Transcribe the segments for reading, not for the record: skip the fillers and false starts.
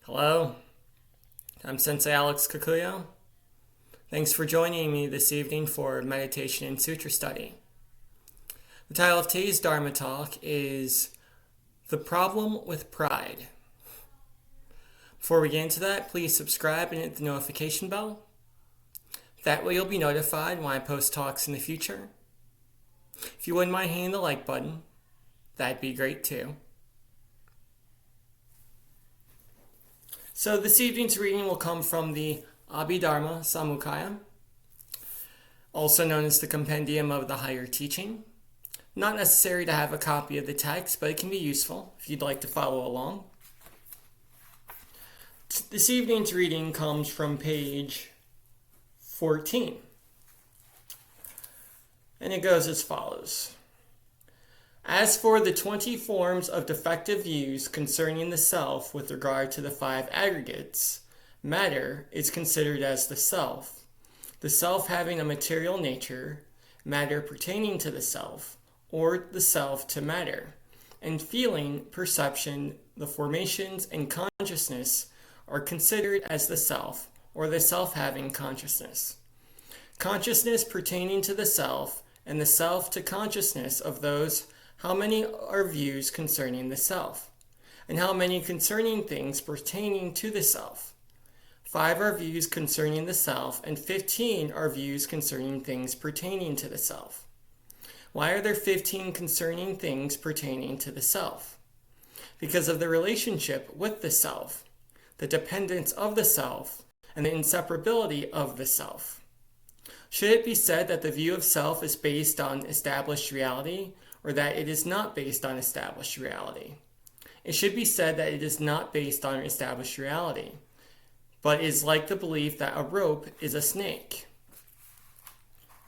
Hello, I'm Sensei Alex Kikuyo. Thanks for joining me this evening for meditation and sutra study. The title of today's Dharma talk is The Problem with Pride. Before we get into that, please subscribe and hit the notification bell. That way you'll be notified when I post talks in the future. If you wouldn't mind hitting the like button, that'd be great too. So this evening's reading will come from the Abhidharma Samuccaya, also known as the Compendium of the Higher Teaching. Not necessary to have a copy of the text, but it can be useful if you'd like to follow along. This evening's reading comes from page 14, and it goes as follows. As for the 20 forms of defective views concerning the self with regard to the 5 aggregates, matter is considered as the self having a material nature, matter pertaining to the self, or the self to matter, and feeling, perception, the formations, and consciousness are considered as the self, or the self having consciousness. Consciousness pertaining to the self, and the self to consciousness of those. How many are views concerning the self? And how many concerning things pertaining to the self? 5 are views concerning the self, and 15 are views concerning things pertaining to the self. Why are there 15 concerning things pertaining to the self? Because of the relationship with the self, the dependence of the self, and the inseparability of the self. Should it be said that the view of self is based on established reality, or that it is not based on established reality? It should be said that it is not based on established reality, but is like the belief that a rope is a snake.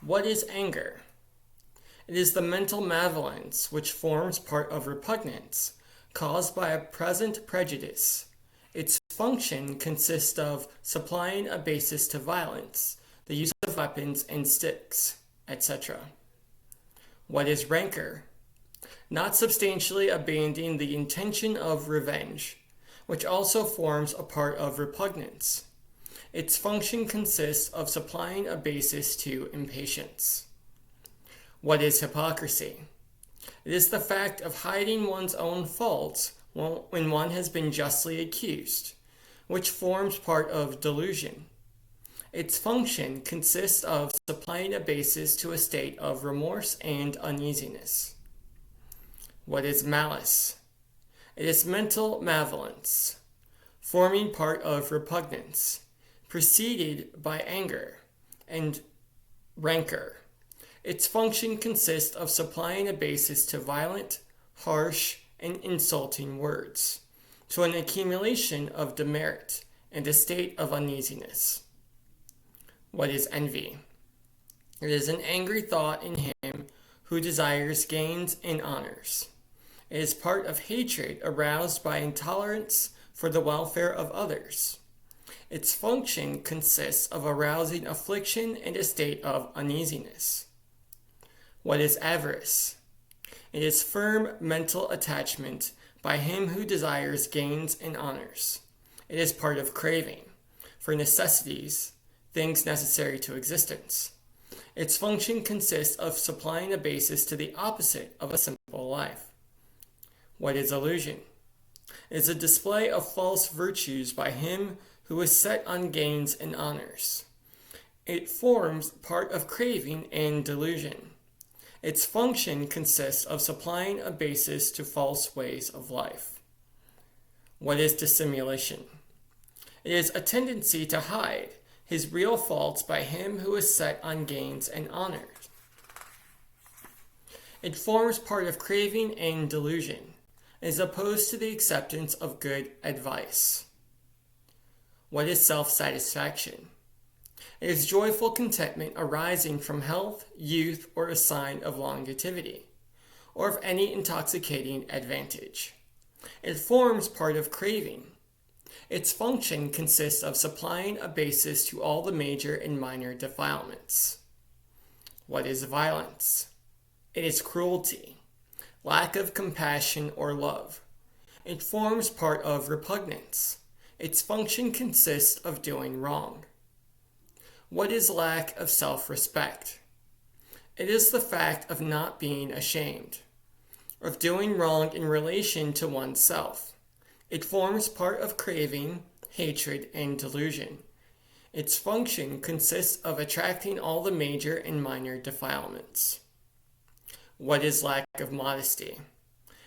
What is anger? It is the mental malevolence which forms part of repugnance, caused by a present prejudice. Its function consists of supplying a basis to violence, the use of weapons and sticks, etc. What is rancor? Not substantially abandoning the intention of revenge, which also forms a part of repugnance. Its function consists of supplying a basis to impatience. What is hypocrisy? It is the fact of hiding one's own faults when one has been justly accused, which forms part of delusion. Its function consists of supplying a basis to a state of remorse and uneasiness. What is malice? It is mental malevolence, forming part of repugnance, preceded by anger and rancor. Its function consists of supplying a basis to violent, harsh, and insulting words, to an accumulation of demerit and a state of uneasiness. What is envy? It is an angry thought in him who desires gains and honors. It is part of hatred aroused by intolerance for the welfare of others. Its function consists of arousing affliction and a state of uneasiness. What is avarice? It is firm mental attachment by him who desires gains and honors. It is part of craving for necessities, things necessary to existence. Its function consists of supplying a basis to the opposite of a simple life. What is illusion? It is a display of false virtues by him who is set on gains and honors. It forms part of craving and delusion. Its function consists of supplying a basis to false ways of life. What is dissimulation? It is a tendency to hide his real faults by him who is set on gains and honors. It forms part of craving and delusion, as opposed to the acceptance of good advice. What is self-satisfaction? It is joyful contentment arising from health, youth, or a sign of longevity, or of any intoxicating advantage. It forms part of craving. Its function consists of supplying a basis to all the major and minor defilements. What is violence? It is cruelty, lack of compassion or love. It forms part of repugnance. Its function consists of doing wrong. What is lack of self-respect? It is the fact of not being ashamed, of doing wrong in relation to oneself. It forms part of craving, hatred, and delusion. Its function consists of attracting all the major and minor defilements. What is lack of modesty?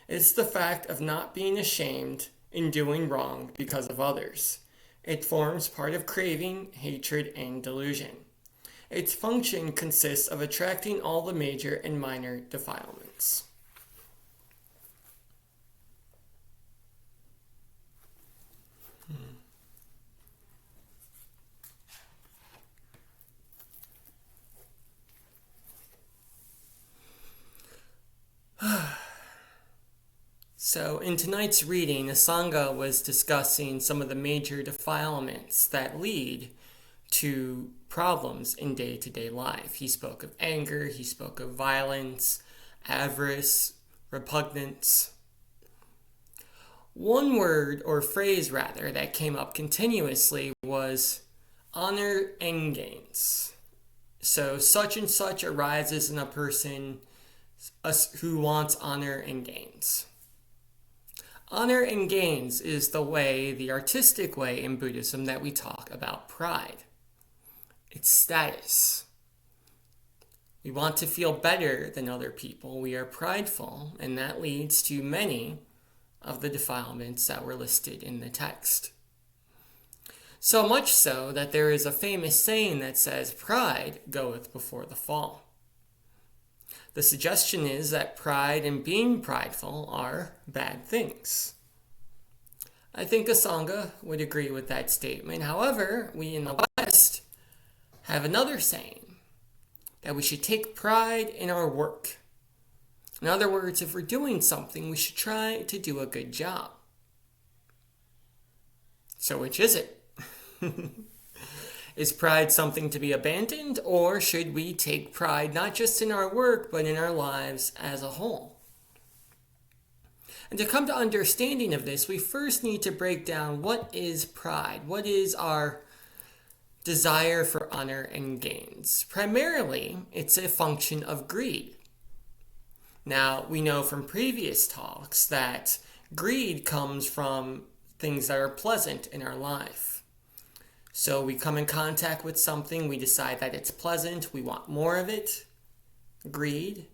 It is the fact of not being ashamed in doing wrong because of others. It forms part of craving, hatred, and delusion. Its function consists of attracting all the major and minor defilements. So, in tonight's reading, Asanga was discussing some of the major defilements that lead to problems in day-to-day life. He spoke of anger, he spoke of violence, avarice, repugnance. One word, or phrase rather, that came up continuously was honor and gains. So, such and such arises in a person who wants honor and gains. Honor and gains is the artistic way in Buddhism that we talk about pride. It's status. We want to feel better than other people. We are prideful, and that leads to many of the defilements that were listed in the text. So much so that there is a famous saying that says, "Pride goeth before the fall." The suggestion is that pride and being prideful are bad things. I think Asanga would agree with that statement. However, we in the West have another saying, that we should take pride in our work. In other words, if we're doing something, we should try to do a good job. So which is it? Is pride something to be abandoned, or should we take pride not just in our work, but in our lives as a whole? And to come to understanding of this, we first need to break down what is pride. What is our desire for honor and gains? Primarily, it's a function of greed. Now, we know from previous talks that greed comes from things that are pleasant in our life. So we come in contact with something, we decide that it's pleasant, we want more of it, greed,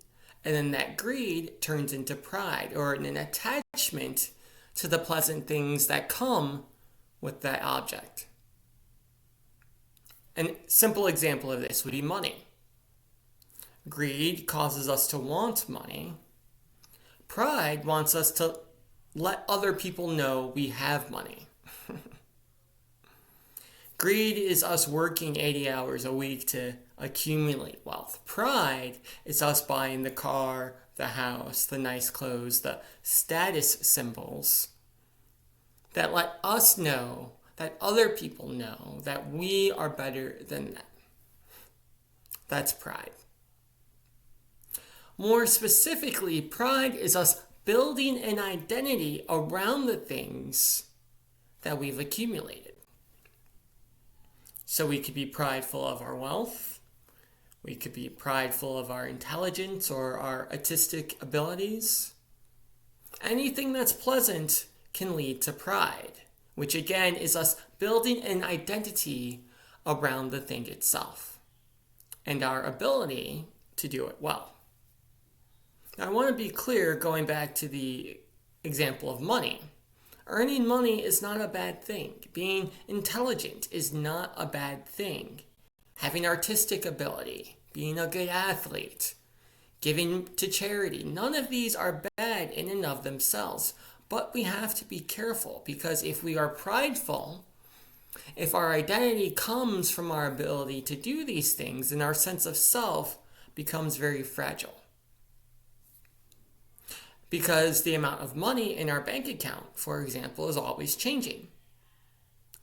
and then that greed turns into pride or an attachment to the pleasant things that come with that object. A simple example of this would be money. Greed causes us to want money. Pride wants us to let other people know we have money. Greed is us working 80 hours a week to accumulate wealth. Pride is us buying the car, the house, the nice clothes, the status symbols that let us know, that other people know, that we are better than them. That's pride. More specifically, pride is us building an identity around the things that we've accumulated. So we could be prideful of our wealth. We could be prideful of our intelligence or our artistic abilities. Anything that's pleasant can lead to pride, which again is us building an identity around the thing itself and our ability to do it well. Now, I want to be clear, going back to the example of money. Earning money is not a bad thing. Being intelligent is not a bad thing. Having artistic ability, being a good athlete, giving to charity, none of these are bad in and of themselves. But we have to be careful, because if we are prideful, if our identity comes from our ability to do these things, then our sense of self becomes very fragile. Because the amount of money in our bank account, for example, is always changing.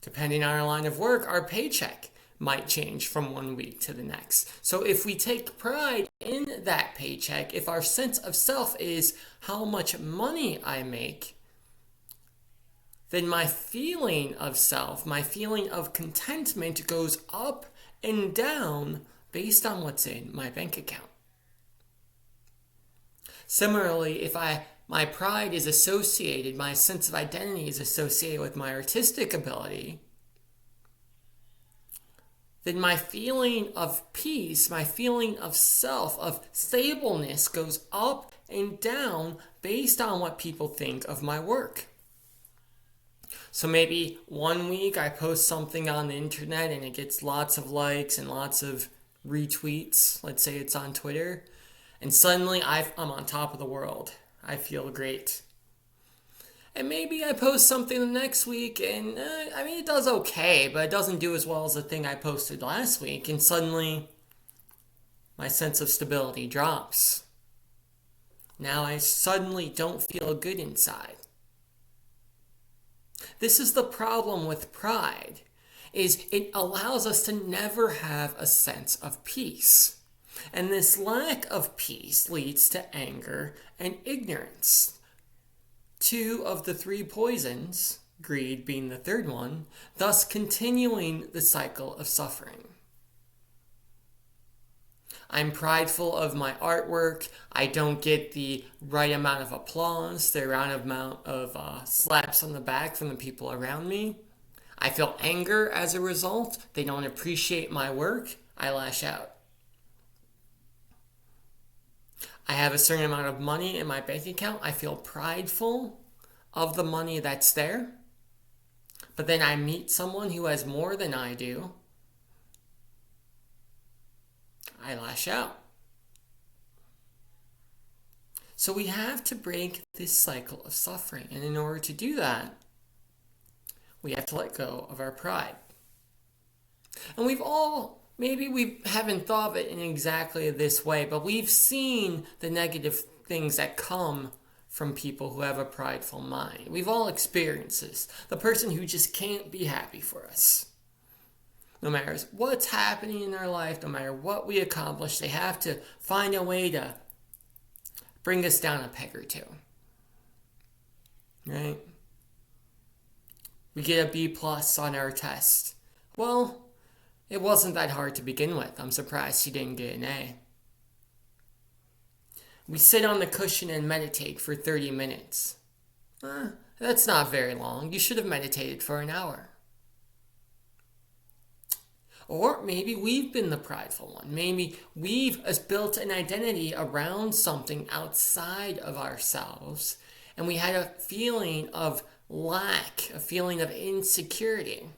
Depending on our line of work, our paycheck might change from one week to the next. So if we take pride in that paycheck, if our sense of self is how much money I make, then my feeling of self, my feeling of contentment goes up and down based on what's in my bank account. Similarly, if my pride is associated, my sense of identity is associated with my artistic ability, then my feeling of peace, my feeling of self, of stableness goes up and down based on what people think of my work. So maybe one week I post something on the internet and it gets lots of likes and lots of retweets. Let's say it's on Twitter. And suddenly I'm on top of the world. I feel great. And maybe I post something the next week and it does okay, but it doesn't do as well as the thing I posted last week. And suddenly my sense of stability drops. Now I suddenly don't feel good inside. This is the problem with pride, is it allows us to never have a sense of peace. And this lack of peace leads to anger and ignorance. 2 of the 3 poisons, greed being the third one, thus continuing the cycle of suffering. I'm prideful of my artwork. I don't get the right amount of applause, the right amount of slaps on the back from the people around me. I feel anger as a result. They don't appreciate my work. I lash out. I have a certain amount of money in my bank account. I feel prideful of the money that's there. But then I meet someone who has more than I do. I lash out. So we have to break this cycle of suffering. And in order to do that, we have to let go of our pride. And maybe we haven't thought of it in exactly this way, but we've seen the negative things that come from people who have a prideful mind. We've all experienced this. The person who just can't be happy for us. No matter what's happening in our life, no matter what we accomplish, they have to find a way to bring us down a peg or two. Right? We get a B+ on our test. Well, it wasn't that hard to begin with. I'm surprised you didn't get an A. We sit on the cushion and meditate for 30 minutes. That's not very long. You should have meditated for an hour. Or maybe we've been the prideful one. Maybe we've built an identity around something outside of ourselves, and we had a feeling of lack, a feeling of insecurity.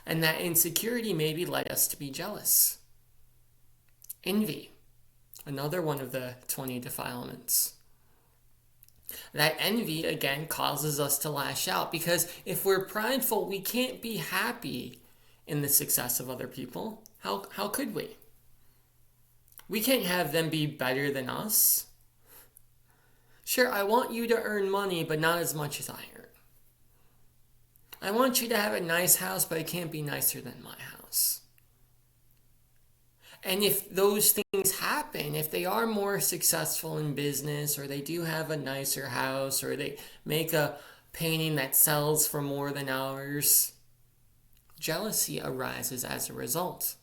And that insecurity maybe led us to be jealous. Envy, another one of the 20 defilements. That envy, again, causes us to lash out, because if we're prideful, we can't be happy in the success of other people. How could we? We can't have them be better than us. Sure, I want you to earn money, but not as much as I earn. I want you to have a nice house, but it can't be nicer than my house. And if those things happen, if they are more successful in business, or they do have a nicer house, or they make a painting that sells for more than ours, jealousy arises as a result.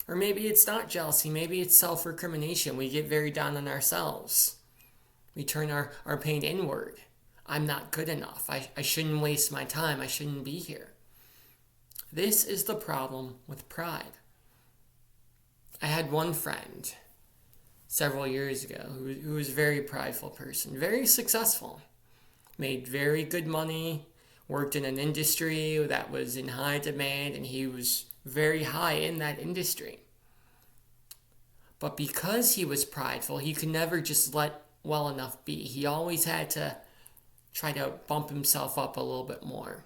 Or maybe it's not jealousy, maybe it's self-recrimination. We get very down on ourselves. We turn our pain inward. I'm not good enough. I shouldn't waste my time. I shouldn't be here. This is the problem with pride. I had one friend several years ago who was a very prideful person, very successful, made very good money, worked in an industry that was in high demand, and he was very high in that industry. But because he was prideful, he could never just let well enough be. He always had to try to bump himself up a little bit more.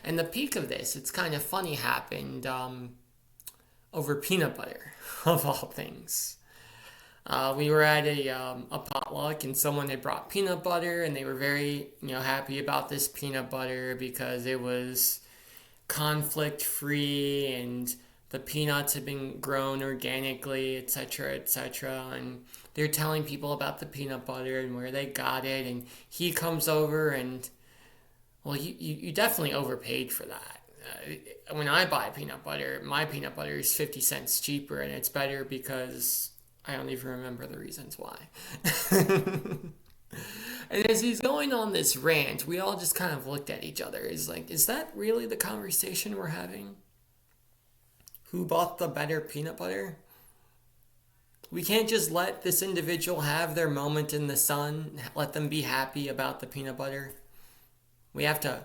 And the peak of this, it's kind of funny, happened over peanut butter, of all things. We were at a potluck, and someone had brought peanut butter, and they were very happy about this peanut butter because it was conflict-free and the peanuts had been grown organically, etc., etc. And they're telling people about the peanut butter and where they got it, and he comes over and, well, you definitely overpaid for that. When I buy peanut butter, my peanut butter is 50 cents cheaper, and it's better because I don't even remember the reasons why. And as he's going on this rant, we all just kind of looked at each other. It's like, is that really the conversation we're having? Who bought the better peanut butter? We can't just let this individual have their moment in the sun, let them be happy about the peanut butter. We have to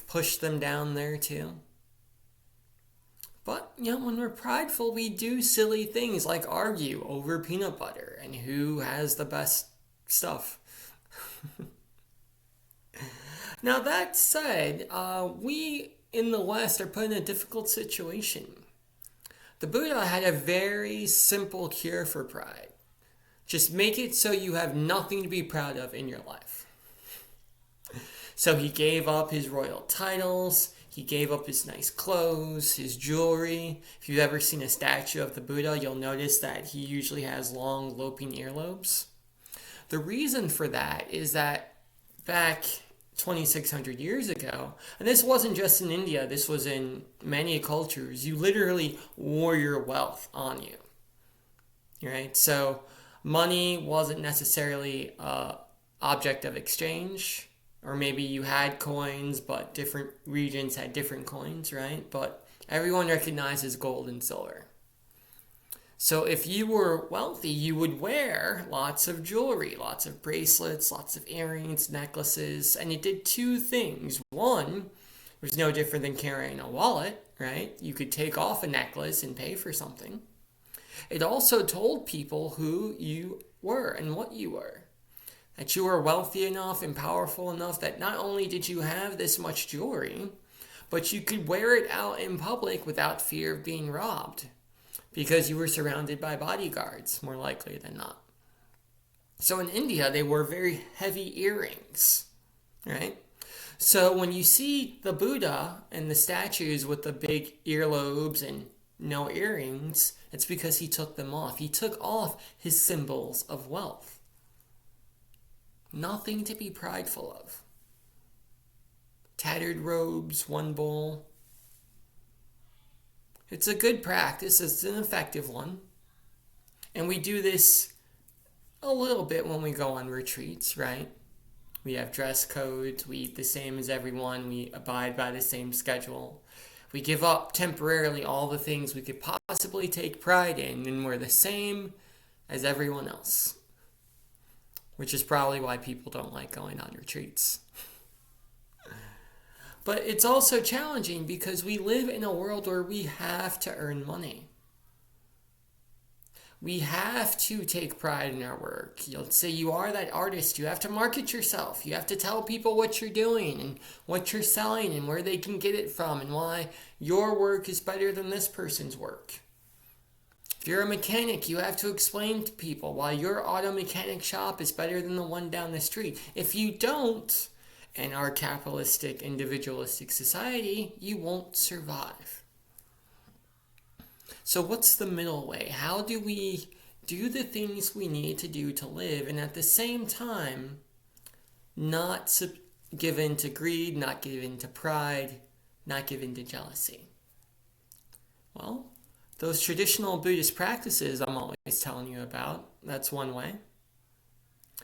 push them down there too. But, when we're prideful, we do silly things like argue over peanut butter and who has the best stuff. Now, that said, we in the West are put in a difficult situation. The Buddha had a very simple cure for pride. Just make it so you have nothing to be proud of in your life. So he gave up his royal titles, he gave up his nice clothes, his jewelry. If you've ever seen a statue of the Buddha, you'll notice that he usually has long, loping earlobes. The reason for that is that back 2,600 years ago, and this wasn't just in India, this was in many cultures, you literally wore your wealth on you. Right? So money wasn't necessarily an object of exchange, or maybe you had coins, but different regions had different coins, right? But everyone recognizes gold and silver. So if you were wealthy, you would wear lots of jewelry, lots of bracelets, lots of earrings, necklaces, and it did two things. One, it was no different than carrying a wallet, right? You could take off a necklace and pay for something. It also told people who you were and what you were. That you were wealthy enough and powerful enough that not only did you have this much jewelry, but you could wear it out in public without fear of being robbed, because you were surrounded by bodyguards, more likely than not. So in India, they wore very heavy earrings, right? So when you see the Buddha and the statues with the big earlobes and no earrings, it's because he took them off. He took off his symbols of wealth. Nothing to be prideful of. Tattered robes, one bowl. It's a good practice. It's an effective one. And we do this a little bit when we go on retreats, right? We have dress codes. We eat the same as everyone. We abide by the same schedule. We give up temporarily all the things we could possibly take pride in, and we're the same as everyone else. Which is probably why people don't like going on retreats. But it's also challenging because we live in a world where we have to earn money. We have to take pride in our work. You'll say you are that artist. You have to market yourself. You have to tell people what you're doing and what you're selling and where they can get it from and why your work is better than this person's work. If you're a mechanic, you have to explain to people why your auto mechanic shop is better than the one down the street. If you don't, in our capitalistic, individualistic society, you won't survive. So what's the middle way? How do we do the things we need to do to live and at the same time not give in to greed, not give in to pride, not give in to jealousy? Well, those traditional Buddhist practices I'm always telling you about, that's one way.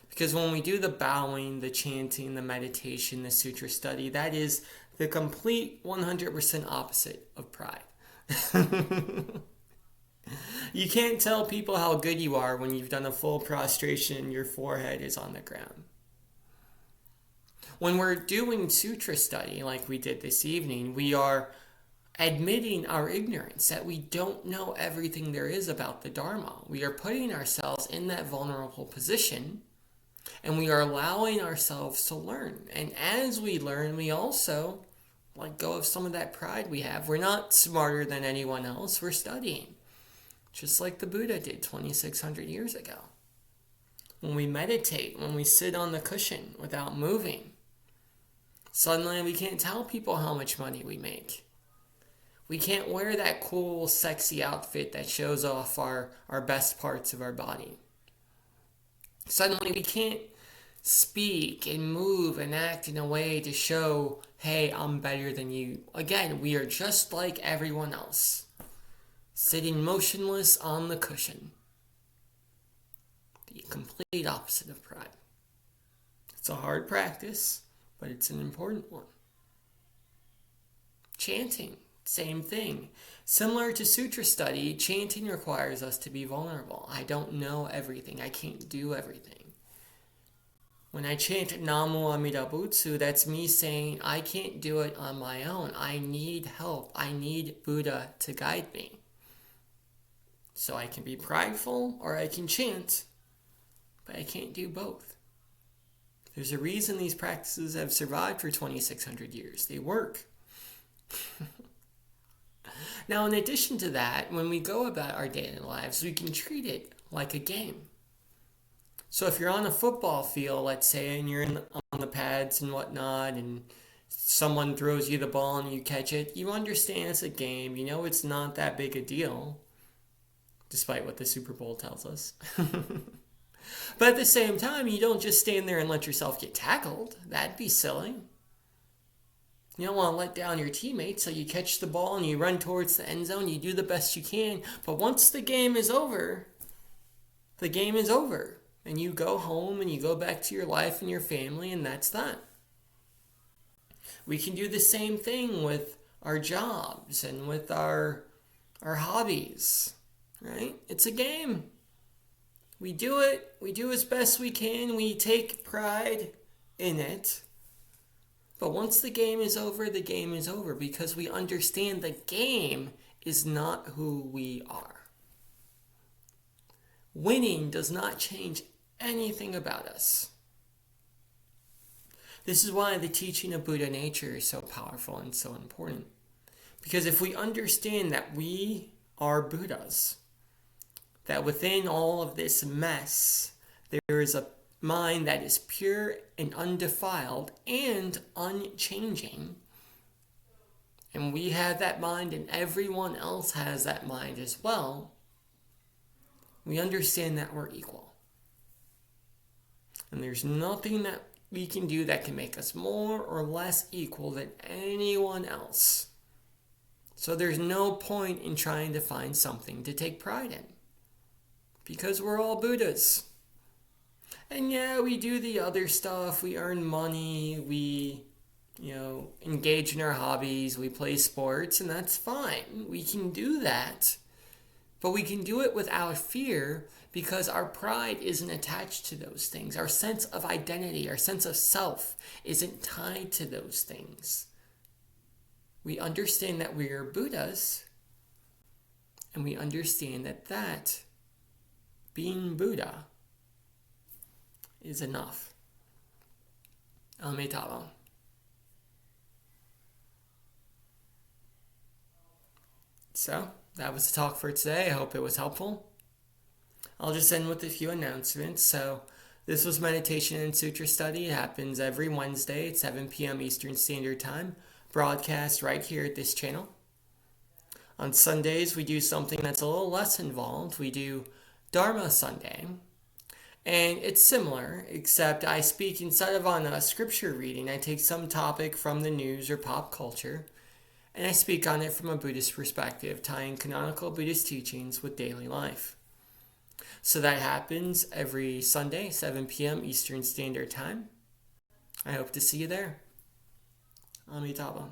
Because when we do the bowing, the chanting, the meditation, the sutra study, that is the complete 100% opposite of pride. You can't tell people how good you are when you've done a full prostration and your forehead is on the ground. When we're doing sutra study, like we did this evening, we are admitting our ignorance, that we don't know everything there is about the Dharma. We are putting ourselves in that vulnerable position, and we are allowing ourselves to learn. And as we learn, we also let go of some of that pride we have. We're not smarter than anyone else. We're studying, just like the Buddha did 2,600 years ago. When we meditate, when we sit on the cushion without moving, suddenly we can't tell people how much money we make. We can't wear that cool, sexy outfit that shows off our best parts of our body. Suddenly we can't speak and move and act in a way to show, hey, I'm better than you. Again, we are just like everyone else, sitting motionless on the cushion. The complete opposite of pride. It's a hard practice, but it's an important one. Chanting, same thing. Similar to sutra study, chanting requires us to be vulnerable. I don't know everything. I can't do everything. When I chant Namo Amida Butsu, that's me saying I can't do it on my own. I need help. I need Buddha to guide me. So I can be prideful or I can chant, but I can't do both. There's a reason these practices have survived for 2,600 years. They work. Now, in addition to that, when we go about our daily lives, we can treat it like a game. So if you're on a football field, let's say, and you're on the pads and whatnot, and someone throws you the ball and you catch it, you understand it's a game. You know it's not that big a deal, despite what the Super Bowl tells us. But at the same time, you don't just stand there and let yourself get tackled. That'd be silly. You don't want to let down your teammates, so you catch the ball and you run towards the end zone. You do the best you can. But once the game is over, the game is over. And you go home and you go back to your life and your family, and that's that. We can do the same thing with our jobs and with our hobbies, right? It's a game. We do it. We do as best we can. We take pride in it. But once the game is over, the game is over because we understand the game is not who we are. Winning does not change anything about us. This is why the teaching of Buddha nature is so powerful and so important. Because if we understand that we are Buddhas, that within all of this mess, there is a mind that is pure and undefiled and unchanging, and we have that mind and everyone else has that mind as well, we understand that we're equal. And there's nothing that we can do that can make us more or less equal than anyone else. So there's no point in trying to find something to take pride in. Because we're all Buddhas. And yeah, we do the other stuff. We earn money. We, engage in our hobbies. We play sports, and that's fine. We can do that. But we can do it without fear because our pride isn't attached to those things. Our sense of identity, our sense of self isn't tied to those things. We understand that we are Buddhas, and we understand that being Buddha is enough. Amitabha. So, that was the talk for today. I hope it was helpful. I'll just end with a few announcements. So, this was Meditation and Sutra Study. It happens every Wednesday at 7 p.m. Eastern Standard Time, broadcast right here at this channel. On Sundays, we do something that's a little less involved. We do Dharma Sunday. And it's similar, except I speak instead of on a scripture reading, I take some topic from the news or pop culture, and I speak on it from a Buddhist perspective, tying canonical Buddhist teachings with daily life. So that happens every Sunday, 7 p.m. Eastern Standard Time. I hope to see you there. Amitabha.